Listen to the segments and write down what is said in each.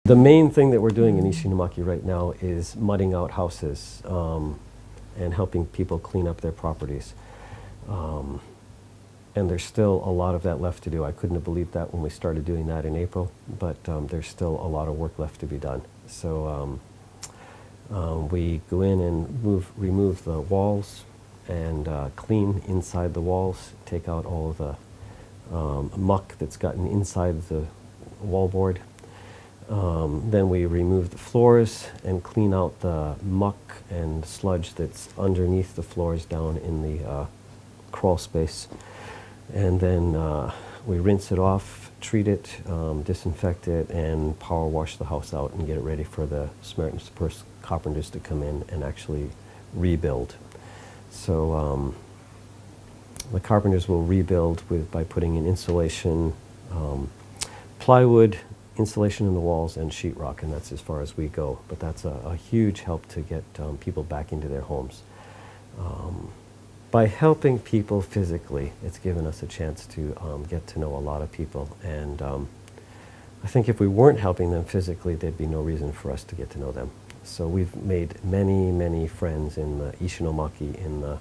The main thing that we're doing in Ishinomaki right now is mudding out houses and helping people clean up their properties. And there's still a lot of that left to do. I couldn't have believed that when we started doing that in April, but there's still a lot of work left to be done. So we go in and remove the walls and clean inside the walls, take out all of the muck that's gotten inside the wallboard. Then we remove the floors and clean out the muck and sludge that's underneath the floors down in the crawl space. And then we rinse it off, treat it, disinfect it, and power wash the house out and get it ready for the Samaritan's Purse carpenters to come in and actually rebuild. So the carpenters will rebuild by putting in insulation, plywood, insulation in the walls, and sheetrock, and that's as far as we go. But that's a huge help to get people back into their homes. By helping people physically, it's given us a chance to get to know a lot of people. And I think if we weren't helping them physically, there'd be no reason for us to get to know them. So we've made many, many friends in the Ishinomaki, in the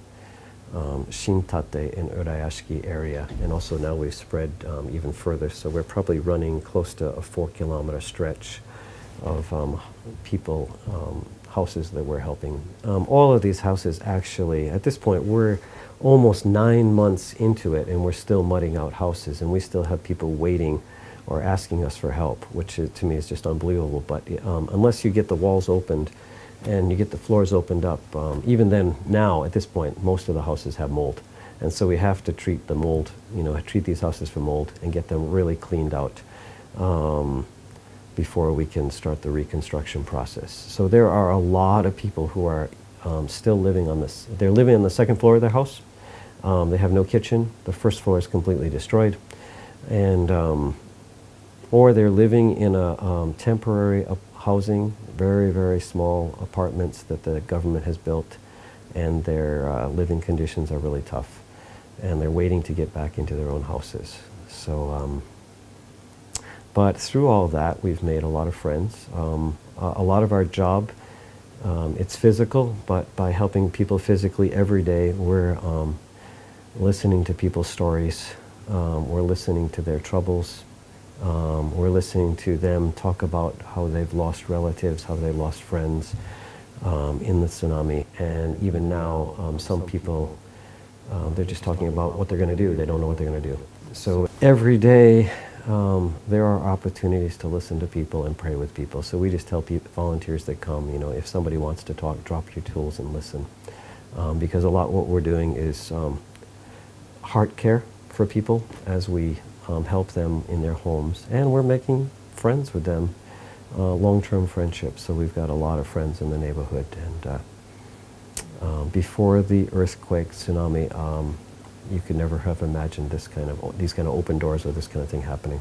Shintate and Urayashiki area, and also now we've spread even further. So we're probably running close to a 4-kilometer stretch of people, houses that we're helping. All of these houses actually, at this point, we're almost 9 months into it and we're still mudding out houses, and we still have people waiting or asking us for help, which to me is just unbelievable. But unless you get the walls opened and you get the floors opened up, even then, now at this point, most of the houses have mold. And so we have to treat the mold, treat these houses for mold and get them really cleaned out before we can start the reconstruction process. So there are a lot of people who are still living on this. They're living on the second floor of their house. They have no kitchen. The first floor is completely destroyed. And or they're living in a temporary housing, very, very small apartments that the government has built, and their living conditions are really tough, and they're waiting to get back into their own houses. So, but through all that, we've made a lot of friends. A lot of our job, it's physical, but by helping people physically every day, we're listening to people's stories, we're listening to their troubles, we're listening to them talk about how they've lost relatives, how they've lost friends in the tsunami. And even now, some people, they're just talking about what they're going to do. They don't know what they're going to do. So every day, there are opportunities to listen to people and pray with people. So we just tell volunteers that come, if somebody wants to talk, drop your tools and listen. Because a lot what we're doing is heart care for people as we help them in their homes, and we're making friends with them, long-term friendships. So we've got a lot of friends in the neighborhood, and before the earthquake, tsunami, you could never have imagined these kind of open doors or this kind of thing happening.